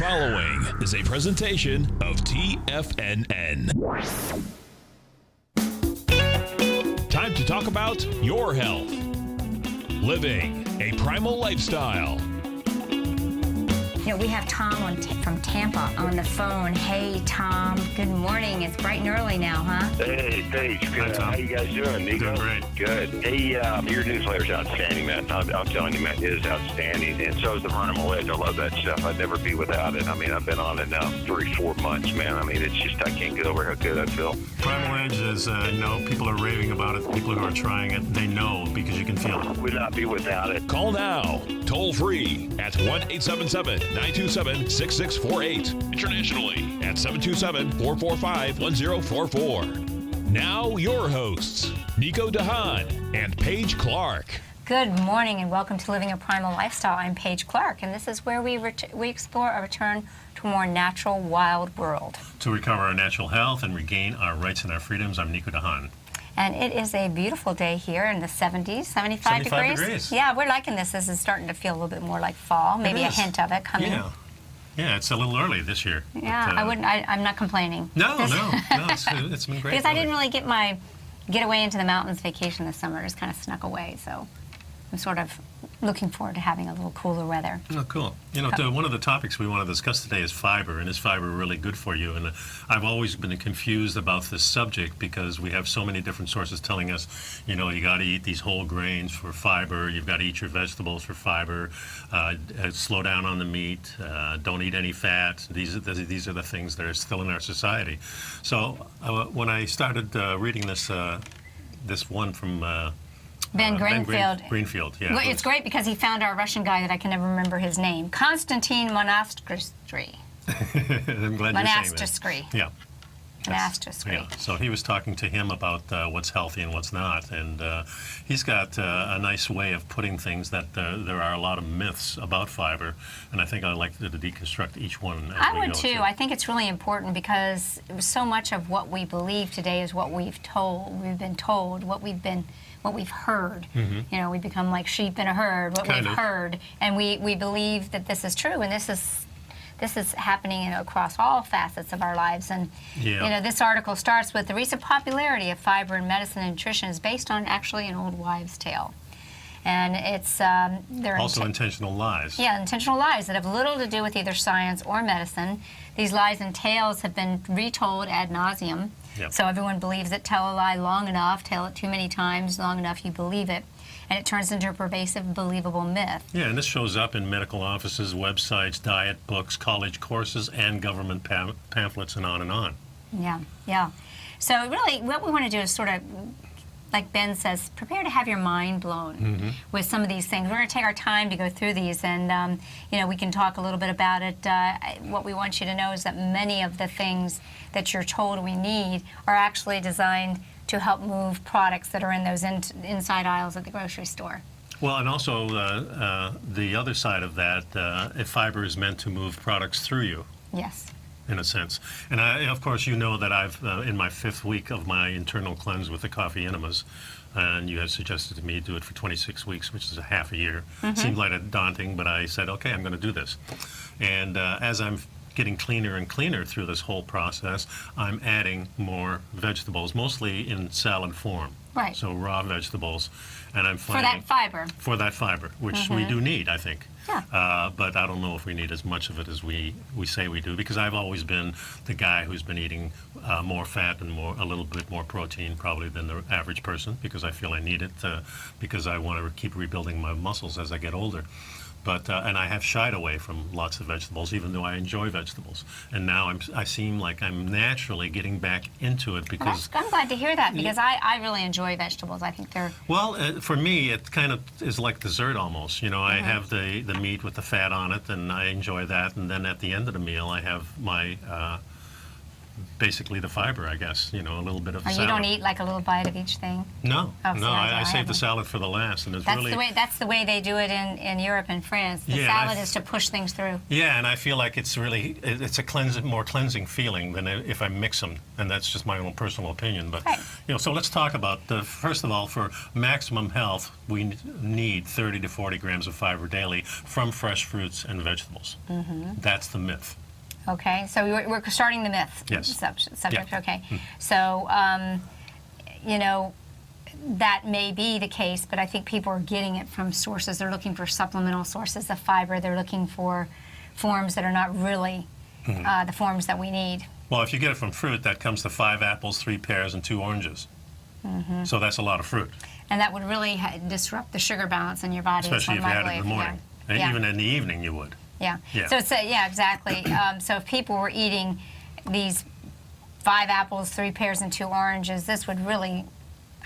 following is a presentation of TFNN. Time to talk about your health. Living a primal lifestyle. You know, we have Tom from Tampa on the phone. Hey, Tom. Good morning. It's bright and early now, huh? Hey, Paige. Good. Hi, Tom. How you guys doing, Nico? Doing great. Good. Hey, your newsletter's outstanding, man. I'm telling you, man, it is outstanding. And so is the Primal. I love that stuff. I'd never be without it. I mean, I've been on it now 3-4 months, man. I mean, it's just, I can't get over how good I feel. Primal Edge is, people are raving about it. People who are trying it, they know because you can feel it. Would not be without it. Call now, toll free at 1-877-927-6648. Internationally at 727-445-1044. Now your hosts, Nico Haan and Paige Clarke. Good morning and welcome to Living a Primal Lifestyle. I'm Paige Clarke, and this is where we explore a return to a more natural, wild world. To recover our natural health and regain our rights and our freedoms, I'm Nico Haan. And it is a beautiful day here in the 70s, 75 degrees. Yeah, we're liking this. This is starting to feel a little bit more like fall, maybe a hint of it coming. Yeah, it's a little early this year. Yeah, but, I'm not complaining. No, it's been great. Because I didn't really get my getaway into the mountains vacation this summer. It just kind of snuck away, so I'm sort of looking forward to having a little cooler weather. Oh, cool. You know, one of the topics we want to discuss today is fiber, and is fiber really good for you? And I've always been confused about this subject because we have so many different sources telling us, you know, you got to eat these whole grains for fiber, you've got to eat your vegetables for fiber, slow down on the meat, don't eat any fat. These are the things that are still in our society. So when I started reading this one from Ben Greenfield. Greenfield, yeah. Well, it's great because he found our Russian guy that I can never remember his name. Konstantin Monastrsky. I'm glad you're saying that. Yeah. Monastrsky. Yeah. So he was talking to him about what's healthy and what's not, and he's got a nice way of putting things that there are a lot of myths about fiber, and I think I'd like to deconstruct each one. I would too. I think it's really important because so much of what we believe today is what we've been told, what we've heard. Mm-hmm. You know, we become like sheep in a herd, what we've heard, and we believe that this is true, and this is happening across all facets of our lives. And you know, this article starts with the recent popularity of fiber in medicine and nutrition is based on actually an old wives' tale. And it's they're also intentional lies. Yeah, intentional lies that have little to do with either science or medicine. These lies and tales have been retold ad nauseum. Yep. So everyone believes it. Tell a lie long enough, tell it too many times, long enough you believe it. And it turns into a pervasive, believable myth. Yeah, and this shows up in medical offices, websites, diet books, college courses, and government pamphlets, and on and on. Yeah. So really, what we want to do is sort of, like Ben says, prepare to have your mind blown with some of these things. We're going to take our time to go through these, and you know, we can talk a little bit about it. What we want you to know is that many of the things that you're told we need are actually designed to help move products that are in those inside aisles at the grocery store. Well, and also the other side of that, if fiber is meant to move products through you. Yes. In a sense. And of course, you know that I've, in my 5th week of my internal cleanse with the coffee enemas, and you had suggested to me do it for 26 weeks, which is a half a year. Seemed like daunting, but I said, okay, I'm going to do this. And as I'm getting cleaner and cleaner through this whole process, I'm adding more vegetables, mostly in salad form. Right. So raw vegetables. And I'm finding... For that fiber, which we do need, I think. Yeah. But I don't know if we need as much of it as we say we do, because I've always been the guy who's been eating more fat and a little bit more protein probably than the average person, because I feel I need it, because I want to keep rebuilding my muscles as I get older. But and I have shied away from lots of vegetables, even though I enjoy vegetables. And now I seem like I'm naturally getting back into it because... I'm glad to hear that, because I really enjoy vegetables. I think they're... Well, for me, it kind of is like dessert almost. You know, I have the meat with the fat on it, and I enjoy that. And then at the end of the meal, I have my basically the fiber, I guess. You know, a little bit of Or salad. you don't eat like a little bite of each thing? No, Oh, no. see, I save the haven't. salad for the last, and it's That's really. that's the way they do it in Europe and France. The Yeah, salad I've- is to push things through. Yeah, and I feel like it's a more cleansing feeling than if I mix them, and that's just my own personal opinion. But Right. you know, so let's talk about first of all, for maximum health, we need 30 to 40 grams of fiber daily from fresh fruits and vegetables. That's the myth. Okay, so we're starting the myth Yes. subject. Yeah. Okay, so you know, that may be the case, but I think people are getting it from sources. They're looking for supplemental sources of fiber. They're looking for forms that are not really the forms that we need. Well, if you get it from fruit, that comes to 5 apples, 3 pears, and 2 oranges. So that's a lot of fruit, And that would really disrupt the sugar balance in your body. is especially if one you had it way in of- the morning. And Yeah. even in the evening, you would. Yeah. Yeah. So it's yeah, exactly. So if people were eating these 5 apples, 3 pears, and 2 oranges, this would really,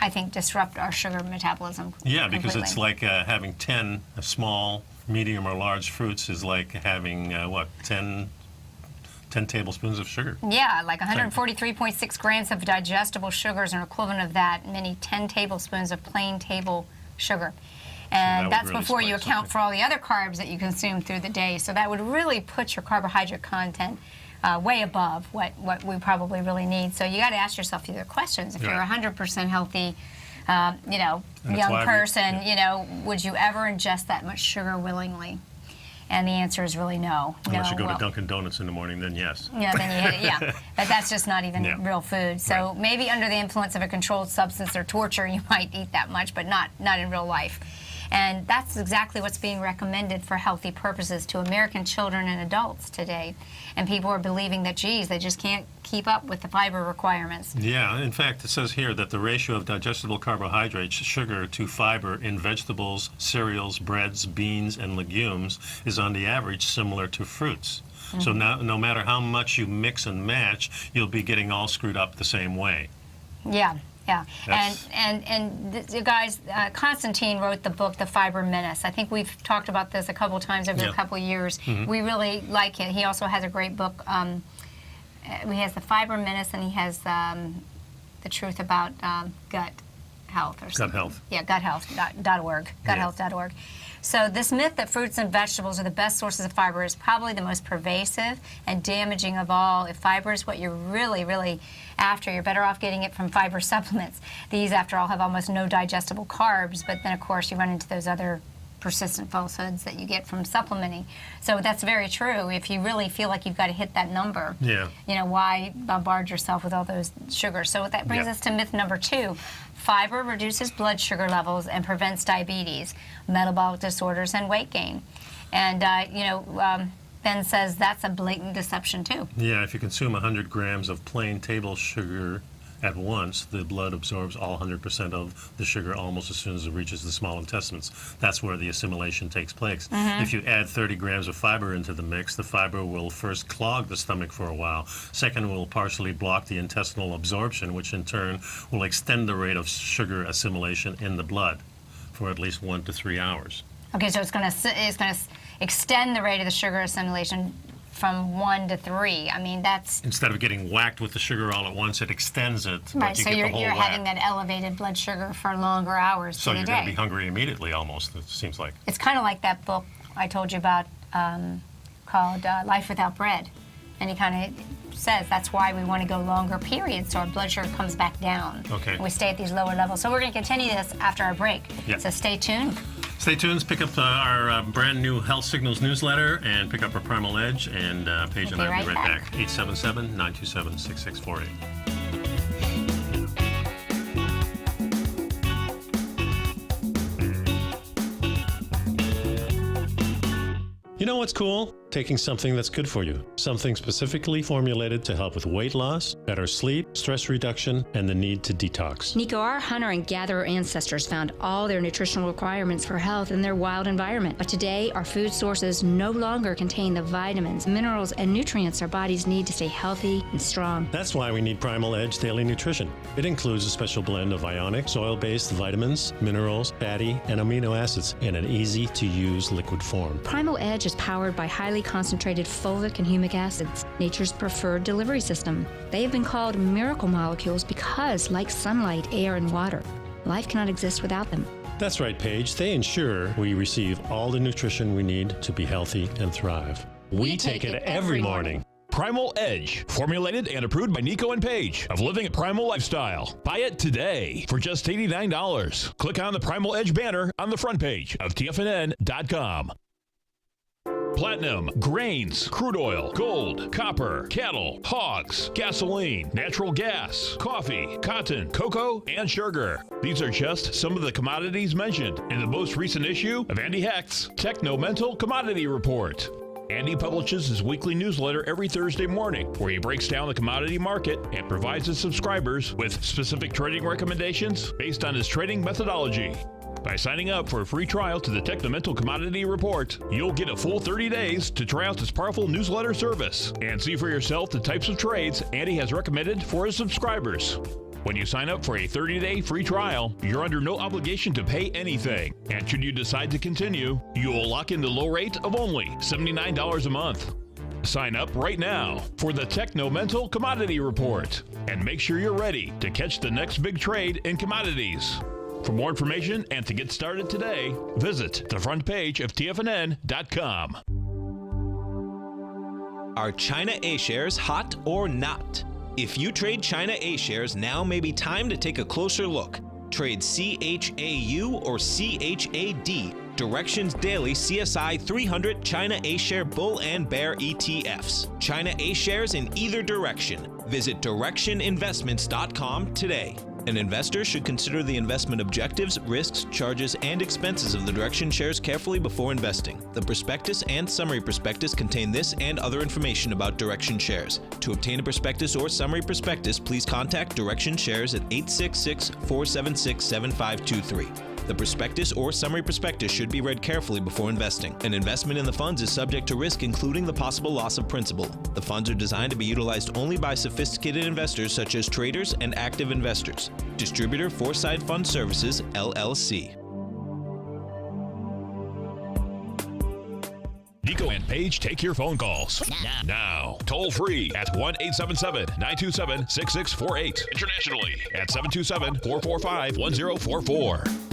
I think, disrupt our sugar metabolism. Yeah, because it's completely. like having 10 small, medium, or large fruits is like having, 10 tablespoons of sugar. Yeah, like 143.6 grams of digestible sugars are equivalent of that, many 10 tablespoons of plain table sugar. that And would that's really before you spike account something. for all the other carbs that you consume through the day. So that would really put your carbohydrate content way above what we probably really need. So you got to ask yourself these questions. If you're Right. 100% healthy, And that's young why we- person, yeah. would you ever ingest that much sugar willingly? And the answer is really no. Unless no, you go well, to Dunkin' Donuts in the morning, then yes. yeah, then you hit it, yeah. But that's just not even Yeah. real food. So Right. maybe under the influence of a controlled substance or torture, you might eat that much, but not in real life. And that's exactly what's being recommended for healthy purposes to American children and adults today. And people are believing that, geez, they just can't keep up with the fiber requirements. Yeah, in fact, it says here that the ratio of digestible carbohydrates, sugar to fiber in vegetables, cereals, breads, beans, and legumes is on the average similar to fruits. So now, no matter how much you mix and match, you'll be getting all screwed up the same way. Yeah. Yeah, That's- and you guys, Constantine wrote the book, The Fiber Menace. I think we've talked about this a couple times over Yeah. a couple years. We really like it. He also has a great book. He has The Fiber Menace, and he has The Truth About Gut Health. Or something. Health. Yeah, guthealth.org. Guthealth.org. So this myth that fruits and vegetables are the best sources of fiber is probably the most pervasive and damaging of all. If fiber is what you're really, really after, you're better off getting it from fiber supplements. These, after all, have almost no digestible carbs, but then, of course, you run into those other persistent falsehoods that you get from supplementing. So that's very true. If you really feel like you've got to hit that number, Yeah. why bombard yourself with all those sugars? So that brings Yeah. us to myth number 2. Fiber reduces blood sugar levels and prevents diabetes, metabolic disorders, and weight gain. And, Ben says that's a blatant deception, too. Yeah, if you consume 100 grams of plain table sugar at once, the blood absorbs all 100% of the sugar almost as soon as it reaches the small intestines. That's where the assimilation takes place. If you add 30 grams of fiber into the mix, the fiber will first clog the stomach for a while. Second, will partially block the intestinal absorption, which in turn will extend the rate of sugar assimilation in the blood for at least 1 to 3 hours. Okay, so it's going to extend the rate of the sugar assimilation from 1 to 3. I mean, that's Instead of getting whacked with the sugar all at once, it extends it, but right. you So get you're the whole you're whack. having that elevated blood sugar for longer hours So through you're the going day. to be hungry immediately almost, it seems like. It's kind of like that book I told you about called Life Without Bread. And he kind of says that's why we want to go longer periods so our blood sugar comes back down. Okay. And we stay at these lower levels. So we're going to continue this after our break. Yeah. So stay tuned. Stay tuned, pick up our brand new Health Signals newsletter and pick up our Primal Edge, and Paige and We'll I be will be right right back. back. 877-927-6648. You know what's cool? Taking something that's good for you. Something specifically formulated to help with weight loss, better sleep, stress reduction, and the need to detox. Nico, our hunter and gatherer ancestors found all their nutritional requirements for health in their wild environment. But today, our food sources no longer contain the vitamins, minerals, and nutrients our bodies need to stay healthy and strong. That's why we need Primal Edge Daily Nutrition. It includes a special blend of ionic, soil-based vitamins, minerals, fatty, and amino acids in an easy-to-use liquid form. Primal Edge is powered by highly concentrated fulvic and humic acids, nature's preferred delivery system. They have been called miracle molecules because, like sunlight, air, and water, life cannot exist without them. That's right, Paige. They ensure we receive all the nutrition we need to be healthy and thrive. We take it every morning. Primal Edge, formulated and approved by Nico and Paige of Living a Primal Lifestyle. Buy it today for just $89. Click on the Primal Edge banner on the front page of TFNN.com. Platinum, grains, crude oil, gold, copper, cattle, hogs, gasoline, natural gas, coffee, cotton, cocoa, and sugar. These are just some of the commodities mentioned in the most recent issue of Andy Hecht's Techno-Mental Commodity Report. Andy publishes his weekly newsletter every Thursday morning, where he breaks down the commodity market and provides his subscribers with specific trading recommendations based on his trading methodology. By signing up for a free trial to the Techno-Mental Commodity Report, you'll get a full 30 days to try out this powerful newsletter service and see for yourself the types of trades Andy has recommended for his subscribers. When you sign up for a 30-day free trial, you're under no obligation to pay anything. And should you decide to continue, you will lock in the low rate of only $79 a month. Sign up right now for the Techno-Mental Commodity Report and make sure you're ready to catch the next big trade in commodities. For more information and to get started today, visit the front page of TFNN.com. Are China A-shares hot or not? If you trade China A-shares, now may be time to take a closer look. Trade CHAU or CHAD, Directions Daily CSI 300 China A-share Bull and Bear ETFs. China A-shares in either direction. Visit directioninvestments.com today. An investor should consider the investment objectives, risks, charges, and expenses of the Direction shares carefully before investing. The prospectus and summary prospectus contain this and other information about Direction shares. To obtain a prospectus or summary prospectus, please contact Direction Shares at 866-476-7523. The prospectus or summary prospectus should be read carefully before investing. An investment in the funds is subject to risk, including the possible loss of principal. The funds are designed to be utilized only by sophisticated investors such as traders and active investors. Distributor Foreside Fund Services, LLC. Nico and Paige take your phone calls now. Toll free at 1-877-927-6648. Internationally at 727-445-1044.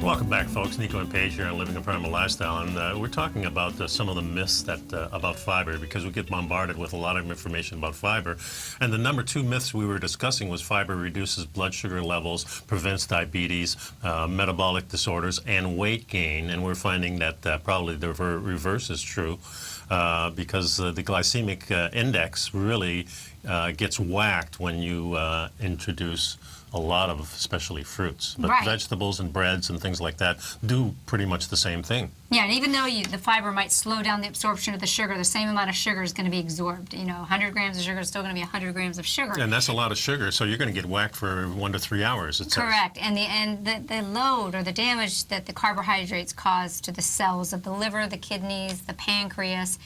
Welcome back, folks. Nico and Paige here on Living a Primal Lifestyle, and we're talking about some of the myths that about fiber, because we get bombarded with a lot of information about fiber. And the number 2 myths we were discussing was fiber reduces blood sugar levels, prevents diabetes, metabolic disorders, and weight gain. And we're finding that probably the reverse is true, because the glycemic index really gets whacked when you introduce a lot of especially fruits. But right. Vegetables and breads and things like that do pretty much the same thing. Yeah, and even though the fiber might slow down the absorption of the sugar, the same amount of sugar is going to be absorbed. 100 grams of sugar is still going to be 100 grams of sugar. And that's a lot of sugar, so you're going to get whacked for 1 to 3 hours, it says. Correct. And the load or the damage that the carbohydrates cause to the cells of the liver, the kidneys, the pancreas,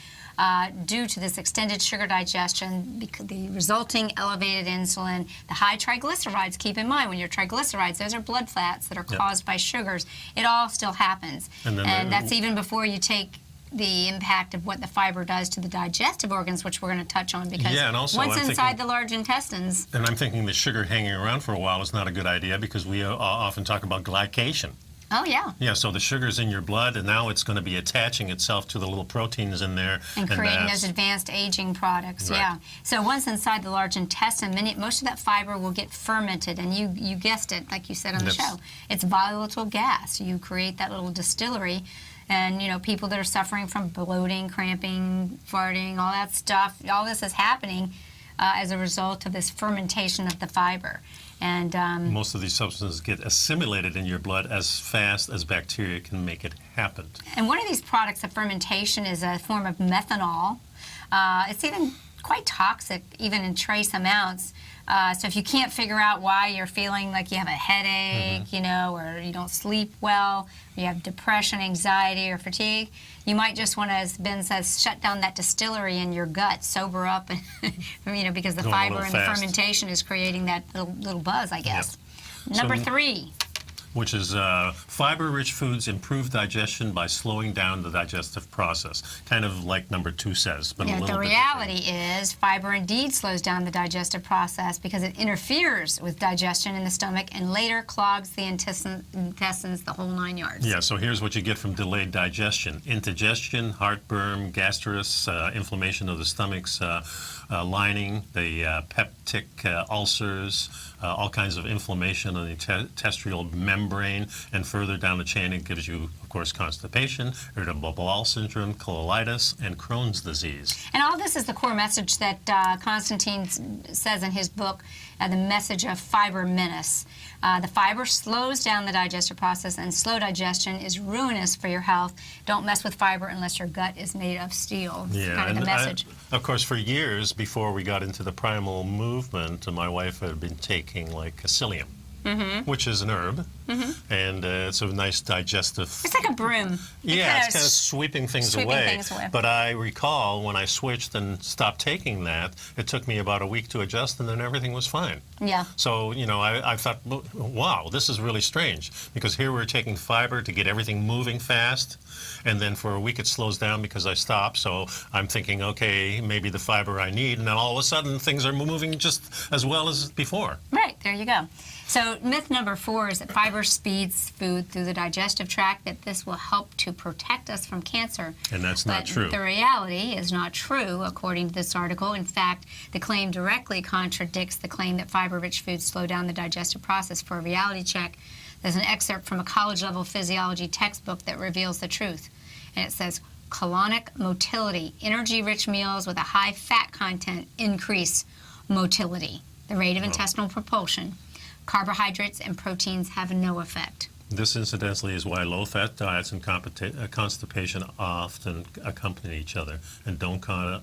due to this extended sugar digestion, the resulting elevated insulin, the high triglycerides. Keep in mind, when your triglycerides, those are blood fats that are caused by sugars. It all still happens. And that's even before you take the impact of what the fiber does to the digestive organs, which we're going to touch on, because and also, once inside the large intestines. And I'm thinking the sugar hanging around for a while is not a good idea, because we often talk about glycation. Oh, yeah. Yeah, so the sugar's in your blood, and now it's going to be attaching itself to the little proteins in there. And creating those advanced aging products, right. Yeah. So once inside the large intestine, most of that fiber will get fermented, and you guessed it, like you said on the show. It's volatile gas. You create that little distillery, and, people that are suffering from bloating, cramping, farting, all that stuff, all this is happening as a result of this fermentation of the fiber. And most of these substances get assimilated in your blood as fast as bacteria can make it happen. And one of these products of fermentation is a form of methanol. It's even quite toxic, even in trace amounts. So if you can't figure out why you're feeling like you have a headache, or you don't sleep well, or you have depression, anxiety, or fatigue, you might just want to, as Ben says, shut down that distillery in your gut, sober up, because the fiber and the fermentation is creating that little buzz, I guess. Yep. Number 3. which is fiber-rich foods improve digestion by slowing down the digestive process. Kind of like number 2 says, but a little bit the different. reality is fiber indeed slows down the digestive process because it interferes with digestion in the stomach and later clogs the intestines, the whole 9 yards. Yeah, so here's what you get from delayed digestion. Indigestion, heartburn, gastrus, inflammation of the stomach's lining, the peptic ulcers, all kinds of inflammation on the intestinal membrane, and further down the chain it gives you, of course, constipation, irritable bowel syndrome, colitis, and Crohn's disease. And all this is the core message that Constantine says in his book, The Message of Fiber Menace. The fiber slows down the digestive process, and slow digestion is ruinous for your health. Don't mess with fiber unless your gut is made of steel. It's kind of the message. Of course, for years before we got into the Primal movement, my wife had been taking like psyllium, which is an herb, and it's a nice digestive. It's like a broom. Yeah, it's kind of sweeping things away. But I recall when I switched and stopped taking that, it took me about a week to adjust, and then everything was fine. Yeah. So, you know, I thought, wow, this is really strange, because here we're taking fiber to get everything moving fast, and then for a week it slows down because I stopped. So I'm thinking, okay, maybe the fiber I need, and then all of a sudden things are moving just as well as before. Right, there you go. So myth number 4 is that fiber speeds food through the digestive tract, that this will help to protect us from cancer. And that's not true. The reality is not true, according to this article. In fact, the claim directly contradicts the claim that fiber-rich foods slow down the digestive process. For a reality check, there's an excerpt from a college-level physiology textbook that reveals the truth. And it says, colonic motility, energy-rich meals with a high fat content increase motility, the rate of intestinal propulsion. Carbohydrates and proteins have no effect. This, incidentally, is why low-fat diets and constipation often accompany each other, and don't count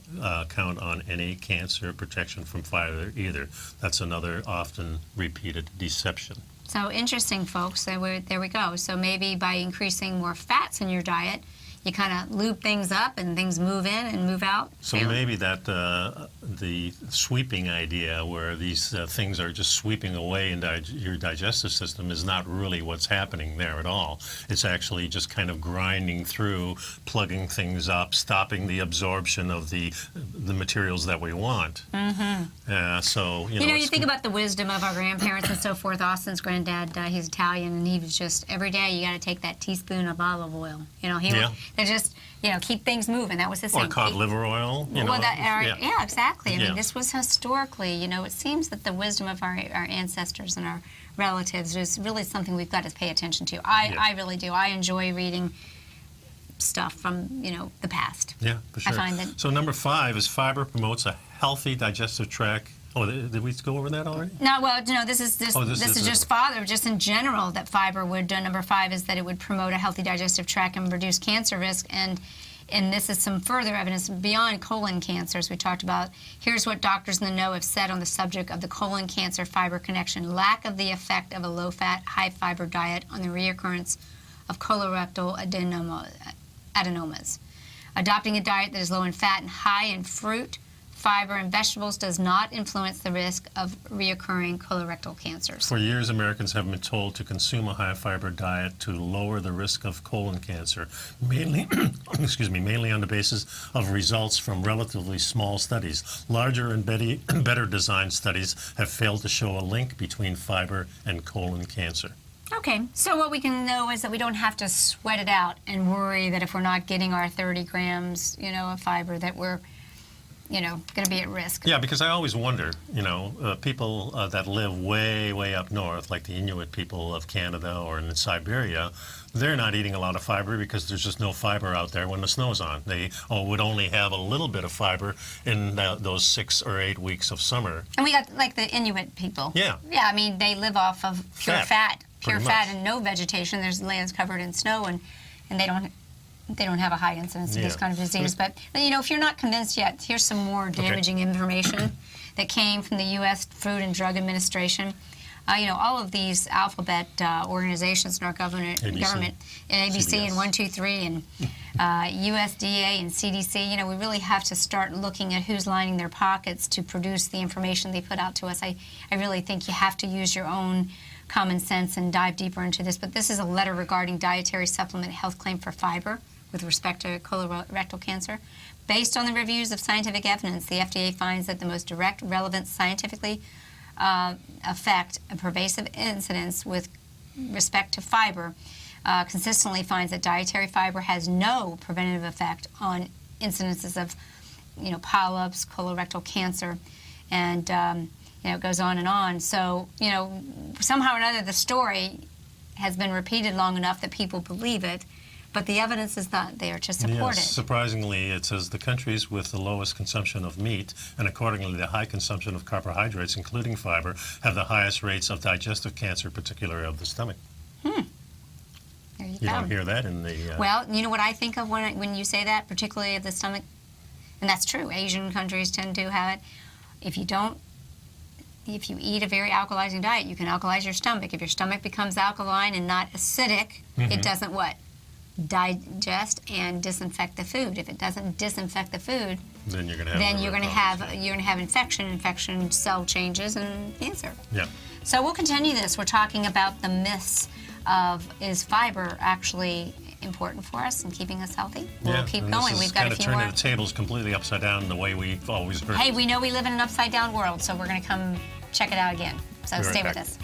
on any cancer protection from fiber either. That's another often repeated deception. So interesting, folks. There we go. So maybe by increasing more fats in your diet, you kind of loop things up and things move in and move out. So maybe that the sweeping idea where these things are just sweeping away in your digestive system is not really what's happening there at all. It's actually just kind of grinding through, plugging things up, stopping the absorption of the materials that we want. So, you know, you think about the wisdom of our grandparents and so forth. Austin's granddad, he's Italian, and he was just, every day you got to take that teaspoon of olive oil. You know, they just, you know, keep things moving. That was the same. Or cod liver oil. You know, yeah, exactly. I mean, this was historically, you know, it seems that the wisdom of our ancestors and our relatives is really something we've got to pay attention to. I really do. I enjoy reading stuff from, you know, the past. Yeah, for sure. I find that. So number 5 is fiber promotes a healthy digestive tract. Oh, did we go over that already? No, well, no, this is just in general that fiber would, number 5 is that it would promote a healthy digestive tract and reduce cancer risk. And this is some further evidence beyond colon cancer, as we talked about. Here's what doctors in the know have said on the subject of the colon cancer fiber connection. Lack of the effect of a low-fat, high-fiber diet on the reoccurrence of colorectal adenomas. Adopting a diet that is low in fat and high in fruit, fiber, and vegetables does not influence the risk of reoccurring colorectal cancers. For years, Americans have been told to consume a high-fiber diet to lower the risk of colon cancer, mainly, mainly on the basis of results from relatively small studies. Larger and better designed studies have failed to show a link between fiber and colon cancer. Okay, so what we can know is that we don't have to sweat it out and worry that if we're not getting our 30 grams, you know, of fiber, that we're, you know, going to be at risk. Yeah, because I always wonder, you know, people that live way, way up north, like the Inuit people of Canada or in Siberia, they're not eating a lot of fiber because there's just no fiber out there when the snow's on. They would only have a little bit of fiber in those 6 or 8 weeks of summer. And we got, like, the Inuit people. Yeah. Yeah, I mean, they live off of pure fat and no vegetation. There's lands covered in snow, and they don't have a high incidence of this kind of disease. But, you know, if you're not convinced yet, here's some more damaging information that came from the U.S. Food and Drug Administration. You know, all of these alphabet organizations in our government, ABC and 123 and USDA and CDC, you know, we really have to start looking at who's lining their pockets to produce the information they put out to us. I really think you have to use your own common sense and dive deeper into this. But this is a letter regarding dietary supplement health claim for fiber with respect to colorectal cancer. Based on the reviews of scientific evidence, the FDA finds that the most direct, relevant, scientifically affect a pervasive incidence with respect to fiber consistently finds that dietary fiber has no preventative effect on incidences of, polyps, colorectal cancer, and it goes on and on. So, somehow or another, the story has been repeated long enough that people believe it. But the evidence is not there to support it. Yes, surprisingly, it says the countries with the lowest consumption of meat and accordingly the high consumption of carbohydrates, including fiber, have the highest rates of digestive cancer, particularly of the stomach. There you go. Don't hear that in the... Well, you know what I think of when you say that, particularly of the stomach? And that's true. Asian countries tend to have it. If you eat a very alkalizing diet, you can alkalize your stomach. If your stomach becomes alkaline and not acidic, it doesn't what? Digest and disinfect the food. If it doesn't disinfect the food, then you're going to have infection, cell changes, and cancer. Yeah. So we'll continue this. We're talking about the myths of, is fiber actually important for us and keeping us healthy? We'll keep going. We've got a few more. Turning the tables completely upside down in the way we've always heard. Hey, we know we live in an upside down world, so we're going to come check it out again. So stay with us.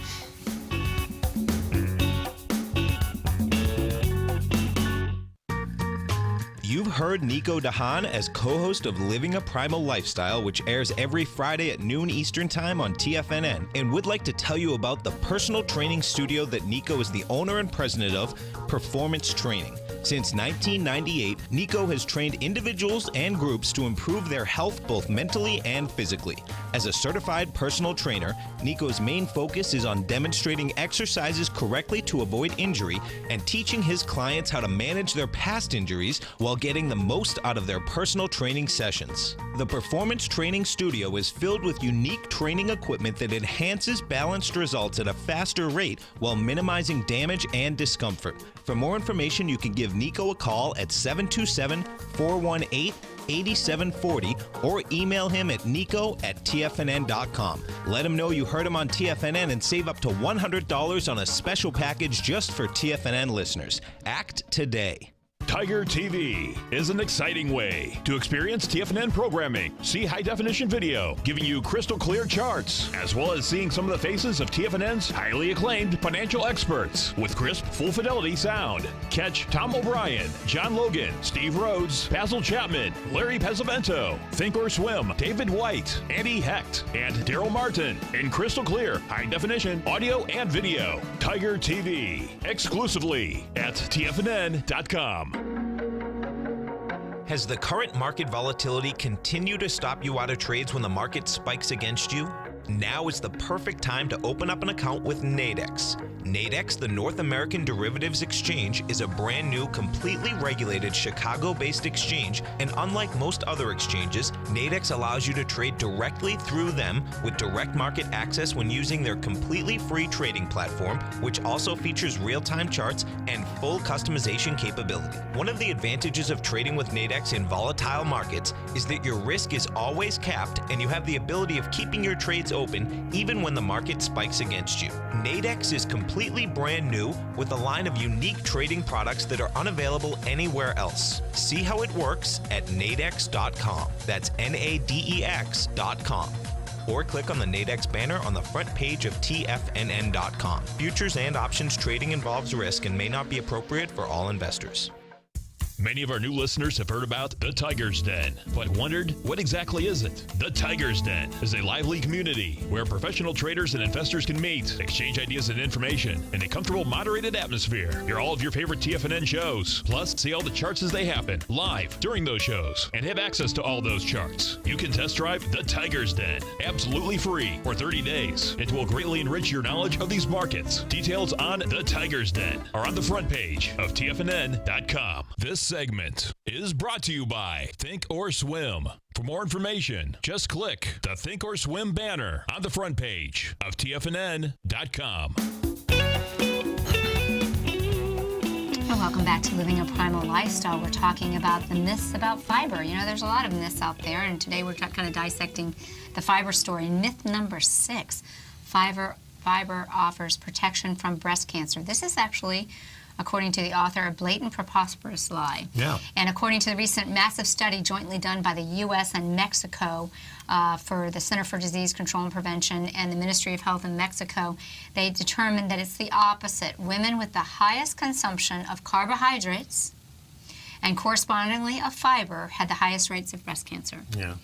You've heard Nico Haan as co-host of Living a Primal Lifestyle, which airs every Friday at noon Eastern Time on TFNN, and would like to tell you about the personal training studio that Nico is the owner and president of, Performance Training. Since 1998, Nico has trained individuals and groups to improve their health both mentally and physically. As a certified personal trainer, Nico's main focus is on demonstrating exercises correctly to avoid injury and teaching his clients how to manage their past injuries while getting the most out of their personal training sessions. The Performance Training Studio is filled with unique training equipment that enhances balanced results at a faster rate while minimizing damage and discomfort. For more information, you can give Nico a call at 727-418-8740 or email him at nico@tfnn.com. Let him know you heard him on TFNN and save up to $100 on a special package just for TFNN listeners. Act today. Tiger TV is an exciting way to experience TFNN programming. See high-definition video, giving you crystal clear charts, as well as seeing some of the faces of TFNN's highly acclaimed financial experts with crisp, full-fidelity sound. Catch Tom O'Brien, John Logan, Steve Rhodes, Basil Chapman, Larry Pesavento, Think or Swim, David White, Andy Hecht, and Daryl Martin in crystal clear, high-definition audio and video. Tiger TV, exclusively at TFNN.com. Has the current market volatility continued to stop you out of trades when the market spikes against you? Now is the perfect time to open up an account with Nadex. Nadex, the North American Derivatives Exchange, is a brand new, completely regulated Chicago-based exchange, and unlike most other exchanges, Nadex allows you to trade directly through them with direct market access when using their completely free trading platform, which also features real-time charts and full customization capability. One of the advantages of trading with Nadex in volatile markets is that your risk is always capped and you have the ability of keeping your trades open even when the market spikes against you. Nadex is completely brand new with a line of unique trading products that are unavailable anywhere else. See how it works at nadex.com. That's NADEX.com. Or click on the Nadex banner on the front page of TFNN.com. Futures and options trading involves risk and may not be appropriate for all investors. Many of our new listeners have heard about the Tiger's Den, but wondered, what exactly is it? The Tiger's Den is a lively community where professional traders and investors can meet, exchange ideas and information in a comfortable, moderated atmosphere. Hear all of your favorite TFNN shows, plus see all the charts as they happen live during those shows and have access to all those charts. You can test drive the Tiger's Den absolutely free for 30 days. It will greatly enrich your knowledge of these markets. Details on the Tiger's Den are on the front page of TFNN.com. This segment is brought to you by Think or Swim. For more information, just click the Think or Swim banner on the front page of TFNN.com. And welcome back to Living a Primal Lifestyle. We're talking about the myths about fiber. You know, there's a lot of myths out there, and today we're kind of dissecting the fiber story. Myth number 6, fiber fiber offers protection from breast cancer. This is actually, according to the author, a blatant preposterous lie. Yeah. And according to the recent massive study jointly done by the U.S. and Mexico for the Center for Disease Control and Prevention and the Ministry of Health in Mexico, they determined that it's the opposite. Women with the highest consumption of carbohydrates and correspondingly of fiber had the highest rates of breast cancer. Yeah.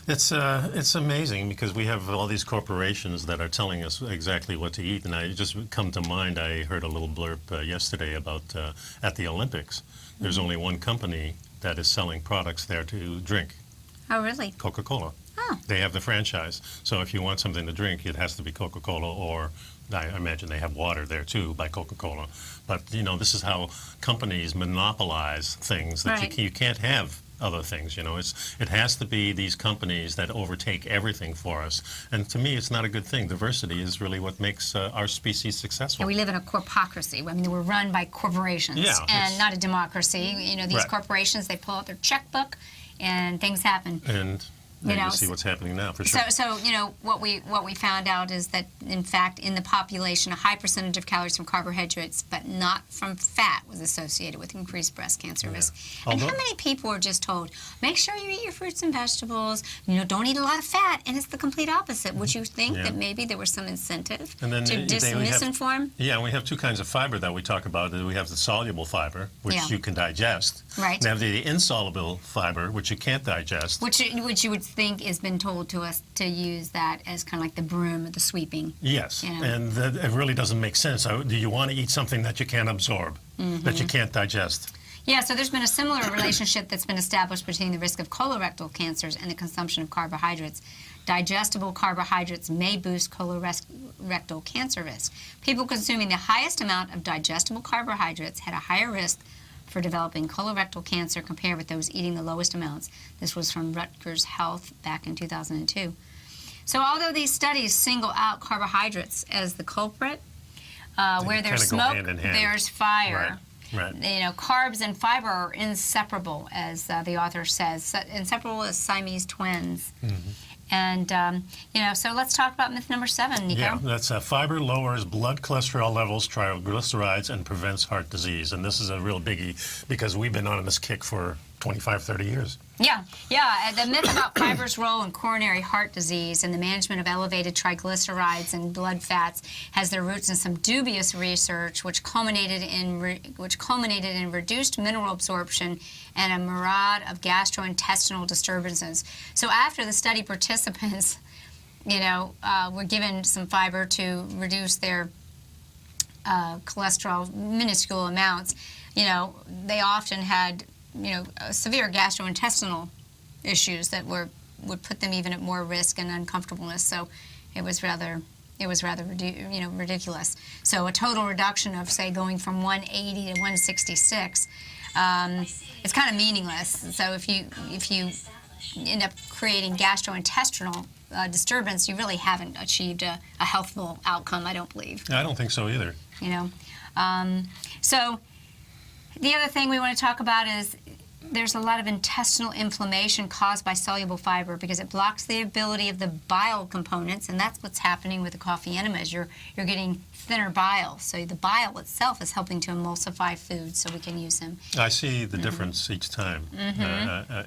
It's amazing because we have all these corporations that are telling us exactly what to eat, and I just come to mind, I heard a little blurb yesterday about at the Olympics, there's only one company that is selling products there to drink. Oh, really? Coca-Cola. Oh. They have the franchise, so if you want something to drink, it has to be Coca-Cola, or I imagine they have water there too by Coca-Cola. But you know, this is how companies monopolize things that Right. you can't have other things. You know, it has to be these companies that overtake everything for us. And to me, it's not a good thing. Diversity is really what makes our species successful. And we live in a corpocracy. I mean, we're run by corporations Yeah, and not a democracy. You know, these Right. corporations, they pull out their checkbook and things happen. And You know, you see what's happening now, for sure. So you know, what we found out is that, in fact, in the population, a high percentage of calories from carbohydrates, but not from fat, was associated with increased breast cancer risk. And how Although- many people were just told, make sure you eat your fruits and vegetables, you know, don't eat a lot of fat, and it's the complete opposite. Would you think Yeah. that maybe there was some incentive And then to we have- misinform? Yeah, we have two kinds of fiber that we talk about. We have the soluble fiber, which Yeah. you can digest. Right. And we have the insoluble fiber, which you can't digest. Which you would think has been told to us to use that as kind of like the broom or the sweeping. Yes, You know. and it really doesn't make sense. Do you want to eat something that you can't absorb, that you can't digest? Yeah, so there's been a similar relationship that's been established between the risk of colorectal cancers and the consumption of carbohydrates. Digestible carbohydrates may boost colorectal cancer risk. People consuming the highest amount of digestible carbohydrates had a higher risk for developing colorectal cancer compared with those eating the lowest amounts. This was from Rutgers Health back in 2002. So although these studies single out carbohydrates as the culprit, where there's kinda go smoke, hand in hand. there's fire. Right. You know, carbs and fiber are inseparable, as the author says, inseparable as Siamese twins. And, you know, so let's talk about myth number 7, Nico. Yeah, that's fiber lowers blood cholesterol levels, triglycerides, and prevents heart disease. And this is a real biggie because we've been on this kick for 25, 30 years. Yeah. The myth about fiber's role in coronary heart disease and the management of elevated triglycerides and blood fats has their roots in some dubious research, which culminated in reduced mineral absorption and a myriad of gastrointestinal disturbances. So after the study participants, you know, were given some fiber to reduce their cholesterol, minuscule amounts, you know, they often had, you know, severe gastrointestinal issues that would put them even at more risk and uncomfortableness. So it was rather ridiculous. So a total reduction of, say, going from 180 to 166, it's kind of meaningless. So if you end up creating gastrointestinal disturbance, you really haven't achieved a healthful outcome, I don't believe. I don't think so either. You know, so the other thing we want to talk about is there's a lot of intestinal inflammation caused by soluble fiber because it blocks the ability of the bile components, and that's what's happening with the coffee enemas. You're getting thinner bile, so the bile itself is helping to emulsify food so we can use them. I see the difference each time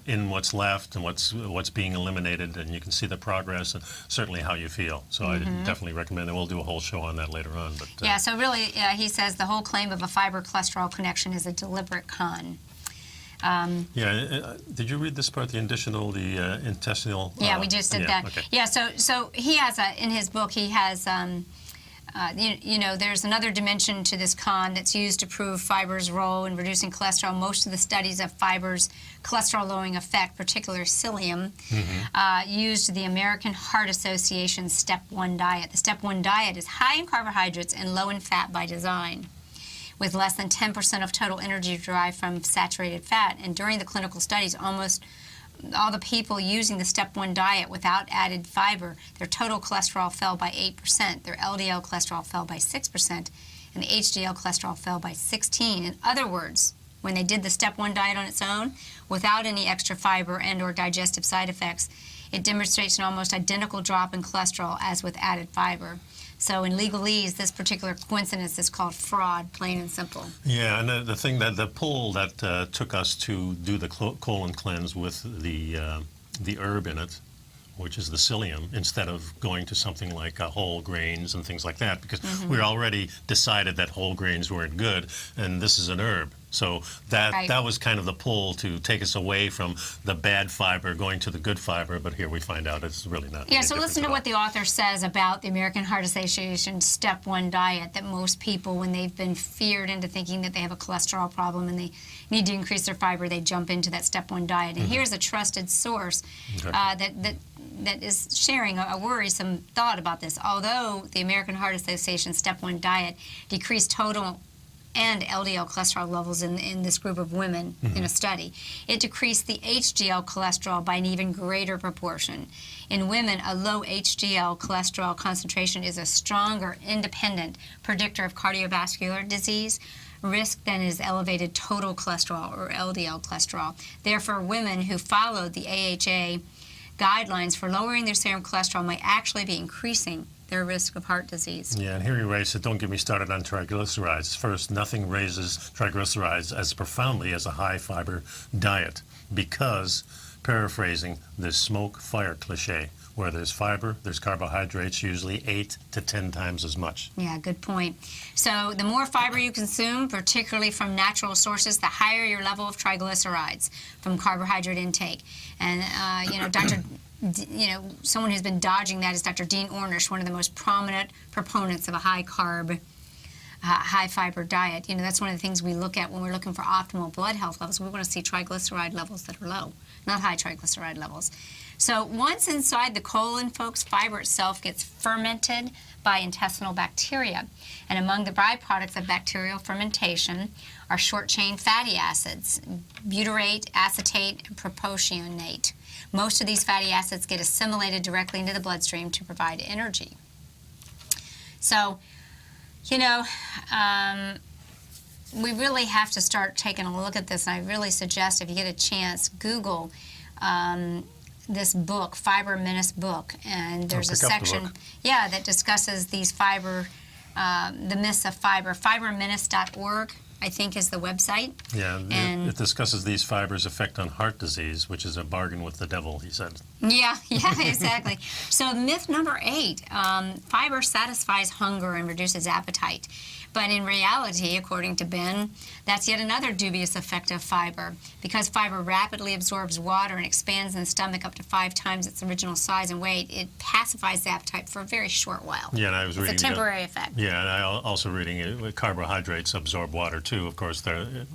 in what's left and what's being eliminated, and you can see the progress and certainly how you feel. So I definitely recommend that. We'll do a whole show on that later on. But yeah, so really, he says the whole claim of a fiber-cholesterol connection is a deliberate con. Did you read this part, the intestinal? Yeah, we just did that. Okay. Yeah, so he has in his book, he has, you know, there's another dimension to this con that's used to prove fiber's role in reducing cholesterol. Most of the studies of fiber's cholesterol-lowering effect, particularly psyllium, used the American Heart Association Step 1 diet. The Step 1 diet is high in carbohydrates and low in fat by design, with less than 10% of total energy derived from saturated fat. And during the clinical studies, almost all the people using the Step 1 diet without added fiber, their total cholesterol fell by 8%, their LDL cholesterol fell by 6%, and the HDL cholesterol fell by 16%. In other words, when they did the Step 1 diet on its own, without any extra fiber and or digestive side effects, it demonstrates an almost identical drop in cholesterol as with added fiber. So in legalese, this particular coincidence is called fraud, plain and simple. Yeah, and the thing that the poll that took us to do the colon cleanse with the herb in it, which is the psyllium, instead of going to something like whole grains and things like that, because we already decided that whole grains weren't good, and this is an herb. So that was kind of the pull to take us away from the bad fiber going to the good fiber, but here we find out it's really not. Yeah, so listen to what the author says about the American Heart Association Step 1 diet, that most people, when they've been feared into thinking that they have a cholesterol problem and they need to increase their fiber, they jump into that Step 1 diet. And here's a trusted source that is sharing a worrisome thought about this. Although the American Heart Association Step 1 diet decreased total and LDL cholesterol levels in this group of women in a study, it decreased the HDL cholesterol by an even greater proportion. In women, a low HDL cholesterol concentration is a stronger independent predictor of cardiovascular disease risk than is elevated total cholesterol or LDL cholesterol. Therefore, women who followed the AHA guidelines for lowering their serum cholesterol might actually be increasing their risk of heart disease. Yeah, and here he writes that don't get me started on triglycerides. First, nothing raises triglycerides as profoundly as a high-fiber diet because, paraphrasing the smoke fire cliche, where there's fiber, there's carbohydrates, usually 8 to 10 times as much. Yeah, good point. So the more fiber you consume, particularly from natural sources, the higher your level of triglycerides from carbohydrate intake. And, someone who's been dodging that is Dr. Dean Ornish, one of the most prominent proponents of a high-carb, high-fiber diet. That's one of the things we look at when we're looking for optimal blood health levels. We want to see triglyceride levels that are low, not high triglyceride levels. So once inside the colon, folks, fiber itself gets fermented by intestinal bacteria. And among the byproducts of bacterial fermentation are short-chain fatty acids, butyrate, acetate, and propionate. Most of these fatty acids get assimilated directly into the bloodstream to provide energy. So, we really have to start taking a look at this, and I really suggest if you get a chance, Google this book, Fiber Menace book, and there's a section, that discusses these fiber, the myths of fiber. Fibermenace.org, I think, is the website. Yeah, and it discusses these fibers' effect on heart disease, which is a bargain with the devil, he said. Yeah, exactly. So myth number 8, fiber satisfies hunger and reduces appetite. But in reality, according to Ben, that's yet another dubious effect of fiber. Because fiber rapidly absorbs water and expands in the stomach up to 5 times its original size and weight, it pacifies the appetite for a very short while. Yeah, and I was reading it's a temporary effect. Yeah, and I also reading carbohydrates absorb water too, of course,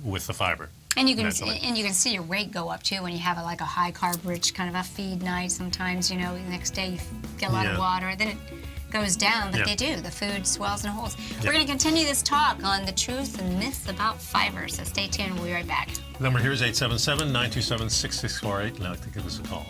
with the fiber. And you can see your weight go up too when you have a high carb rich kind of a feed night. Sometimes the next day you get a lot of water, then it goes down, but they do. The food swells and holds. We're going to continue this talk on the truth and myths about fiber, so stay tuned. We'll be right back. The number here is 877-927-6648. I'd like to give us a call.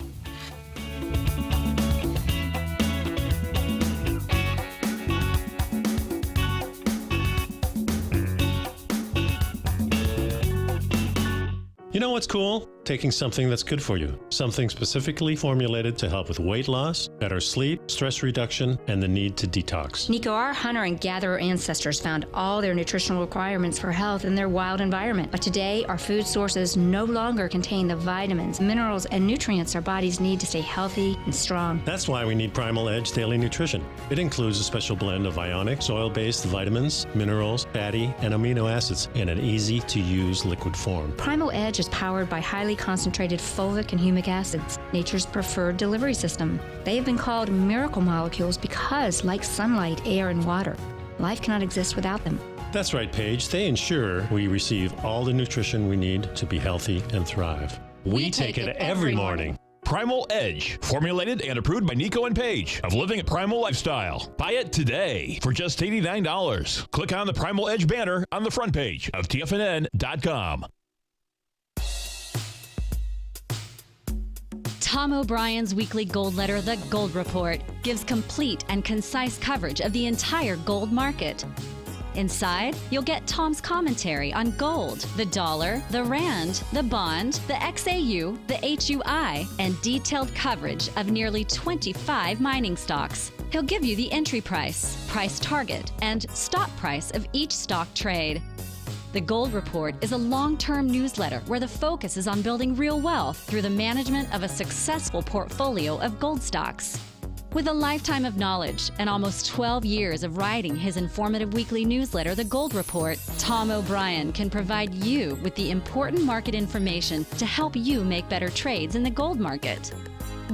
You know what's cool? Taking something that's good for you. Something specifically formulated to help with weight loss, better sleep, stress reduction, and the need to detox. Nico, our hunter and gatherer ancestors found all their nutritional requirements for health in their wild environment. But today, our food sources no longer contain the vitamins, minerals, and nutrients our bodies need to stay healthy and strong. That's why we need Primal Edge Daily Nutrition. It includes a special blend of ionic, soil-based vitamins, minerals, fatty, and amino acids in an easy-to-use liquid form. Primal Edge is powered by highly concentrated fulvic and humic acids, nature's preferred delivery system. They have been called miracle molecules because, like sunlight, air, and water, life cannot exist without them. That's right, Paige. They ensure we receive all the nutrition we need to be healthy and thrive. We take it every morning. Primal Edge, formulated and approved by Nico and Paige of Living a Primal Lifestyle. Buy it today for just $89. Click on the Primal Edge banner on the front page of TFNN.com. Tom O'Brien's weekly gold letter, The Gold Report, gives complete and concise coverage of the entire gold market. Inside, you'll get Tom's commentary on gold, the dollar, the rand, the bond, the XAU, the HUI, and detailed coverage of nearly 25 mining stocks. He'll give you the entry price, price target, and stop price of each stock trade. The Gold Report is a long-term newsletter where the focus is on building real wealth through the management of a successful portfolio of gold stocks. With a lifetime of knowledge and almost 12 years of writing his informative weekly newsletter, The Gold Report, Tom O'Brien can provide you with the important market information to help you make better trades in the gold market.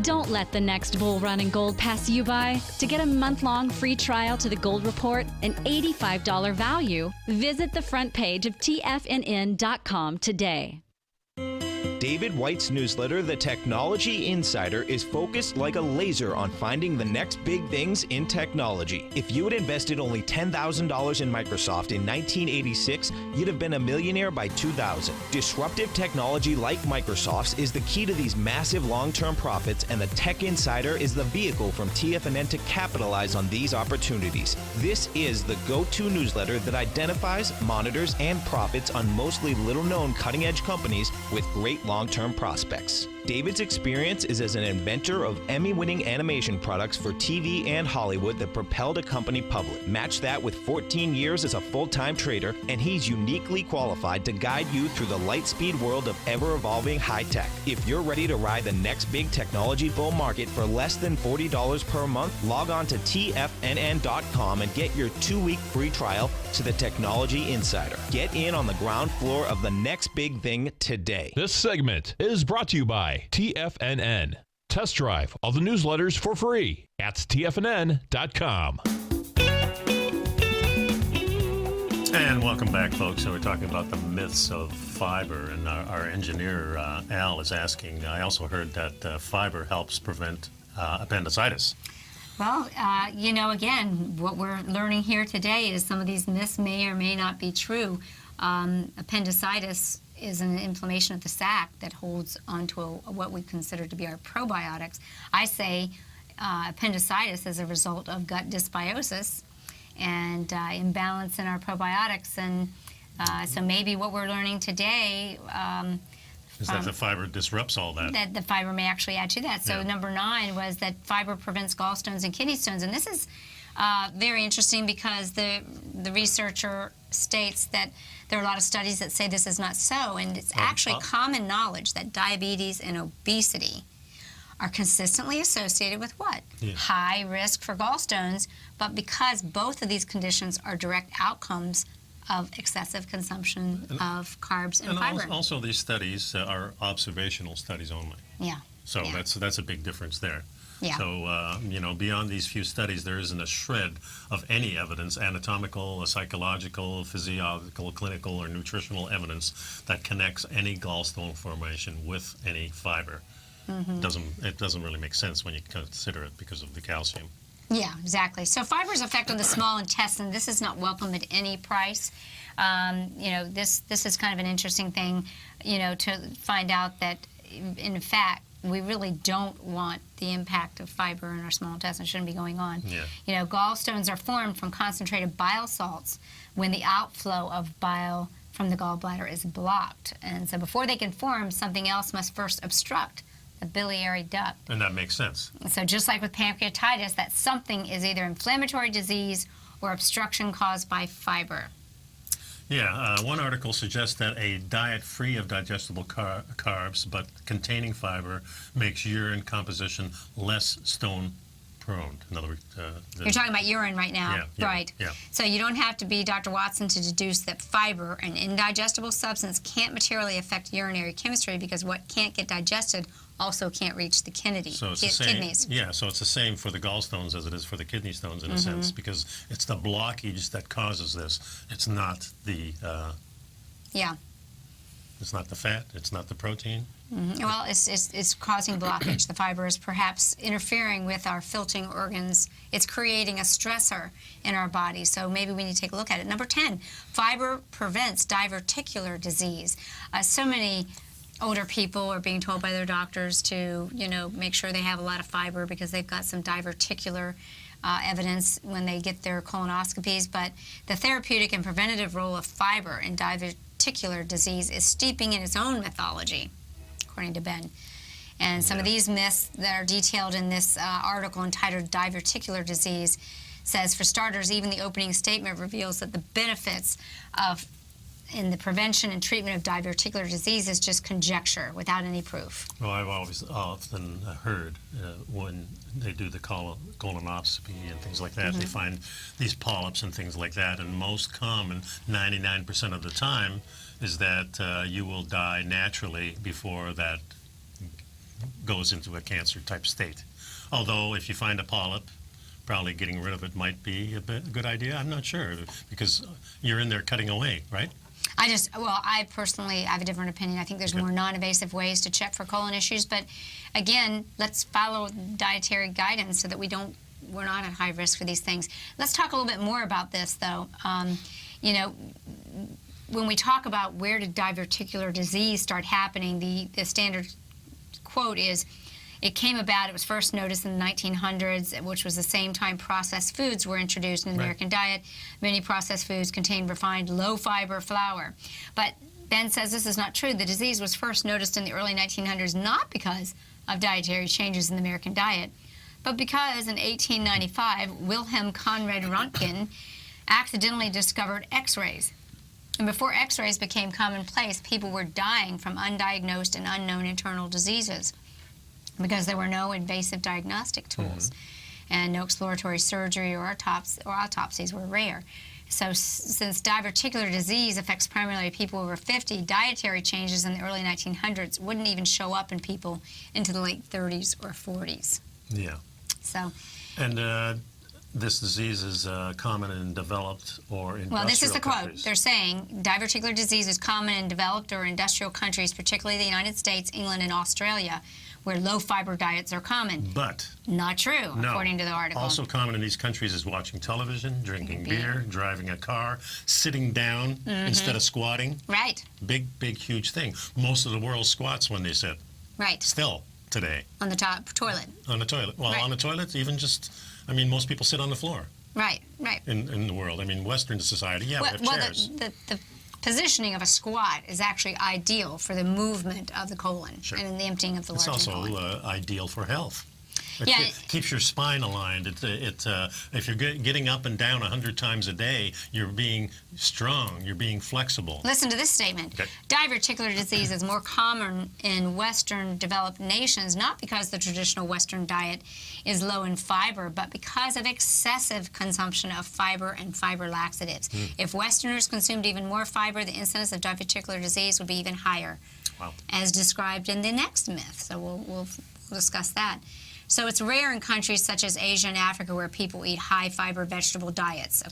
Don't let the next bull run in gold pass you by. To get a month-long free trial to The Gold Report, an $85 value, visit the front page of TFNN.com today. David White's newsletter, The Technology Insider, is focused like a laser on finding the next big things in technology. If you had invested only $10,000 in Microsoft in 1986, you'd have been a millionaire by 2000. Disruptive technology like Microsoft's is the key to these massive long-term profits, and the Tech Insider is the vehicle from TFNN to capitalize on these opportunities. This is the go-to newsletter that identifies, monitors, and profits on mostly little-known cutting-edge companies with great long-term prospects. David's experience is as an inventor of Emmy-winning animation products for TV and Hollywood that propelled a company public. Match that with 14 years as a full-time trader, and he's uniquely qualified to guide you through the light-speed world of ever-evolving high-tech. If you're ready to ride the next big technology bull market for less than $40 per month, log on to TFNN.com and get your 2-week free trial to the Technology Insider. Get in on the ground floor of the next big thing today. This segment is brought to you by TFNN. Test drive all the newsletters for free at TFNN.com. And welcome back, folks. So we're talking about the myths of fiber, and our engineer, Al, is asking, I also heard that fiber helps prevent appendicitis. Well, again, what we're learning here today is some of these myths may or may not be true. Appendicitis is an inflammation of the sac that holds onto what we consider to be our probiotics. I say appendicitis is a result of gut dysbiosis and imbalance in our probiotics. And so maybe what we're learning today is that the fiber disrupts all that. That the fiber may actually add to that. So Yeah. number 9 was that fiber prevents gallstones and kidney stones. And this is very interesting because the researcher states that there are a lot of studies that say this is not so, and it's actually common knowledge that diabetes and obesity are consistently associated with what? Yeah. High risk for gallstones, but because both of these conditions are direct outcomes of excessive consumption of carbs and fiber. And also these studies are observational studies only. Yeah. So yeah. that's a big difference there. Yeah. So, beyond these few studies, there isn't a shred of any evidence, anatomical, psychological, physiological, clinical, or nutritional evidence that connects any gallstone formation with any fiber. Mm-hmm. It doesn't really make sense when you consider it because of the calcium. Yeah, exactly. So fiber's effect on the small intestine, this is not welcome at any price. This is kind of an interesting thing, to find out that, in fact, we really don't want the impact of fiber in our small intestine. It shouldn't be going on. Yeah. Gallstones are formed from concentrated bile salts when the outflow of bile from the gallbladder is blocked. And so before they can form, something else must first obstruct the biliary duct. And that makes sense. So just like with pancreatitis, that something is either inflammatory disease or obstruction caused by fiber. Yeah, one article suggests that a diet free of digestible carbs but containing fiber makes urine composition less stone prone. In other words, you're talking about urine right now, yeah, right? Yeah. So you don't have to be Dr. Watson to deduce that fiber, an indigestible substance, can't materially affect urinary chemistry because what can't get digested also can't reach the kidneys. Yeah, so it's the same for the gallstones as it is for the kidney stones in a sense, because it's the blockage that causes this. It's not the it's not the fat, it's not the protein. Mm-hmm. Well, it's causing blockage. The fiber is perhaps interfering with our filtering organs. It's creating a stressor in our body, so maybe we need to take a look at it. Number 10, fiber prevents diverticular disease. So many older people are being told by their doctors to, make sure they have a lot of fiber because they've got some diverticular evidence when they get their colonoscopies, but the therapeutic and preventative role of fiber in diverticular disease is steeping in its own mythology, according to Ben. And some of these myths that are detailed in this article entitled Diverticular Disease says, for starters, even the opening statement reveals that the benefits in the prevention and treatment of diverticular disease is just conjecture without any proof. Well, I've always often heard when they do the colonoscopy and things like that, they find these polyps and things like that, and most common, 99% of the time, is that you will die naturally before that goes into a cancer type state. Although if you find a polyp, probably getting rid of it might be a good idea. I'm not sure, because you're in there cutting away, right? I personally have a different opinion. I think there's more non-invasive ways to check for colon issues, but again, let's follow dietary guidance so that we're not at high risk for these things. Let's talk a little bit more about this, though. You know, when we talk about where did diverticular disease start happening, the standard quote is, it came about, it was first noticed in the 1900s, which was the same time processed foods were introduced in the American diet. Many processed foods contain refined low-fiber flour. But Ben says this is not true. The disease was first noticed in the early 1900s not because of dietary changes in the American diet, but because in 1895, Wilhelm Conrad Röntgen accidentally discovered X-rays. And before X-rays became commonplace, people were dying from undiagnosed and unknown internal diseases because there were no invasive diagnostic tools, and no exploratory surgery or autopsies were rare. So since diverticular disease affects primarily people over 50, dietary changes in the early 1900s wouldn't even show up in people into the late 30s or 40s. Yeah. So. And this disease is common in developed or industrial countries. Well, this is the quote. They're saying diverticular disease is common in developed or industrial countries, particularly the United States, England, and Australia, where low-fiber diets are common. But not true, according to the article. Also common in these countries is watching television, drinking beer, driving a car, sitting down instead of squatting. Right. Big, huge thing. Most of the world squats when they sit. Right. Still, today. On the toilet. On the toilet. Well, on the toilet, even just, I mean, most people sit on the floor. Right. In the world. I mean, Western society, we have chairs. The positioning of a squat is actually ideal for the movement of the colon and the emptying of the large colon. It's also ideal for health. It keeps your spine aligned. If you're getting up and down 100 times a day, you're being strong, you're being flexible. Listen to this statement. Diverticular disease is more common in Western developed nations, not because the traditional Western diet is low in fiber, but because of excessive consumption of fiber and fiber laxatives. If Westerners consumed even more fiber, the incidence of diverticular disease would be even higher, as described in the next myth. So we'll discuss that. So it's rare in countries such as Asia and Africa where people eat high-fiber vegetable diets,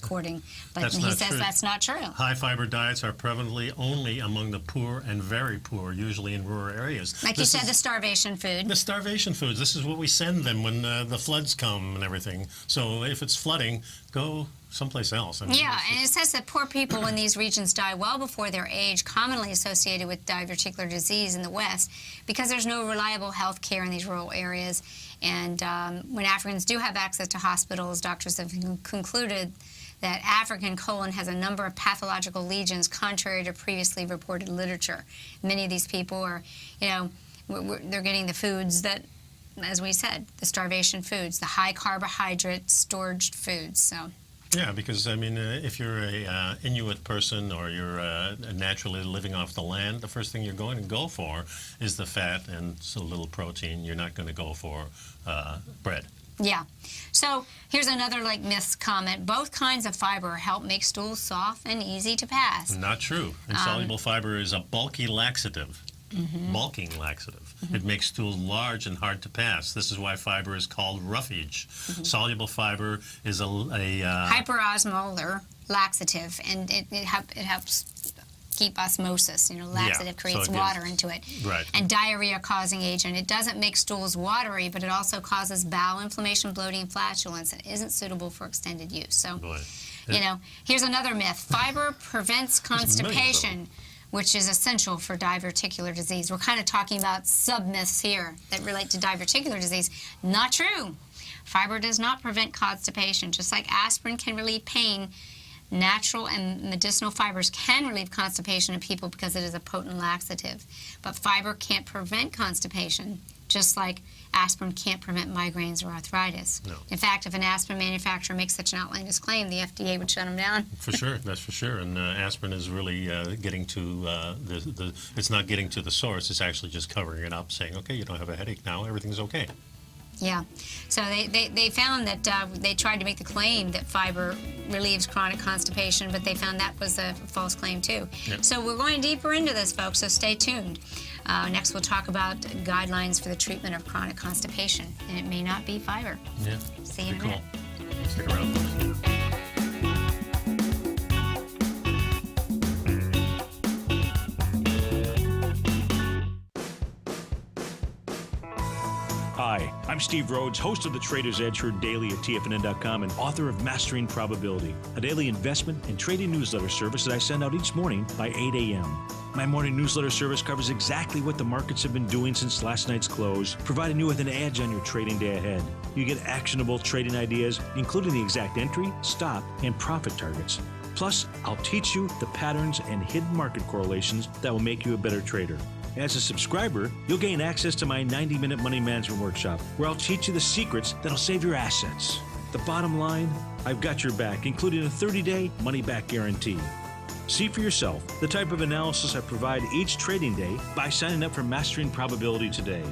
but he says that's not true. High-fiber diets are prevalently only among the poor and very poor, usually in rural areas. Like you said, the starvation food. The starvation foods. This is what we send them when the floods come and everything. So if it's flooding, go someplace else. And it says that poor people in these regions die well before their age, commonly associated with diverticular disease in the West, because there's no reliable health care in these rural areas. And when Africans do have access to hospitals, doctors have concluded that African colon has a number of pathological lesions contrary to previously reported literature. Many of these people are, they're getting the foods that, as we said, the starvation foods, the high carbohydrate storage foods. So. Yeah, because, I mean, if you're a Inuit person or you're naturally living off the land, the first thing you're going to go for is the fat and so little protein. You're not going to go for bread. Yeah. So here's another myth comment. Both kinds of fiber help make stools soft and easy to pass. Not true. Insoluble fiber is a bulky laxative. Bulking laxative. It makes stools large and hard to pass. This is why fiber is called roughage. Soluble fiber is a hyperosmolar laxative, and it helps keep osmosis. Laxative creates water into it. Right. And diarrhea-causing agent. It doesn't make stools watery, but it also causes bowel inflammation, bloating, and flatulence, and isn't suitable for extended use. So, here's another myth. Fiber prevents constipation, which is essential for diverticular disease. We're kind of talking about sub-myths here that relate to diverticular disease. Not true. Fiber does not prevent constipation. Just like aspirin can relieve pain, natural and medicinal fibers can relieve constipation in people because it is a potent laxative. But fiber can't prevent constipation, just like aspirin can't prevent migraines or arthritis. No. In fact, if an aspirin manufacturer makes such an outlandish claim, the FDA would shut them down. For sure, that's for sure. And aspirin is really getting to it's not getting to the source. It's actually just covering it up, saying, okay, you don't have a headache now, everything's okay. Yeah. So they found that they tried to make the claim that fiber relieves chronic constipation, but they found that was a false claim too. Yep. So we're going deeper into this, folks, so stay tuned. Next we'll talk about guidelines for the treatment of chronic constipation, and it may not be fiber. Yeah. See you in a Cool. minute. Stick around, folks. Hi, I'm Steve Rhodes, host of the Trader's Edge, heard daily at TFNN.com and author of Mastering Probability, a daily investment and trading newsletter service that I send out each morning by 8 a.m. My morning newsletter service covers exactly what the markets have been doing since last night's close, providing you with an edge on your trading day ahead. You get actionable trading ideas, including the exact entry, stop, and profit targets. Plus, I'll teach you the patterns and hidden market correlations that will make you a better trader. As a subscriber, you'll gain access to my 90-minute money management workshop, where I'll teach you the secrets that'll save your assets. The bottom line, I've got your back, including a 30-day money-back guarantee. See for yourself the type of analysis I provide each trading day by signing up for Mastering Probability today.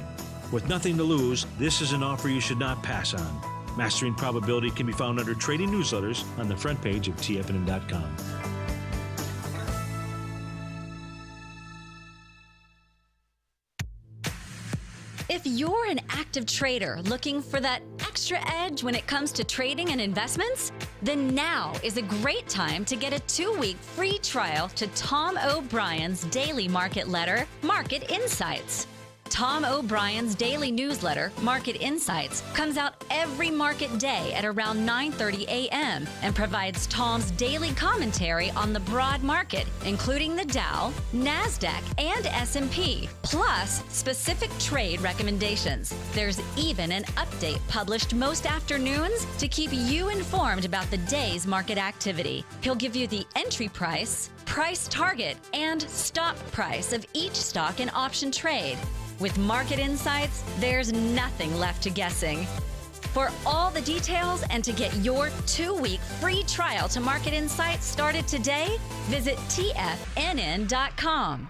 With nothing to lose, this is an offer you should not pass on. Mastering Probability can be found under Trading Newsletters on the front page of TFNN.com. If you're an active trader looking for that extra edge when it comes to trading and investments, then now is a great time to get a 2-week free trial to Tom O'Brien's daily market letter, Market Insights. Tom O'Brien's daily newsletter, Market Insights, comes out every market day at around 9:30 a.m. and provides Tom's daily commentary on the broad market, including the Dow, NASDAQ, and S&P, plus specific trade recommendations. There's even an update published most afternoons to keep you informed about the day's market activity. He'll give you the entry price, price target, and stop price of each stock and option trade. With Market Insights, there's nothing left to guessing. For all the details and to get your 2-week free trial to Market Insights started today, visit TFNN.com.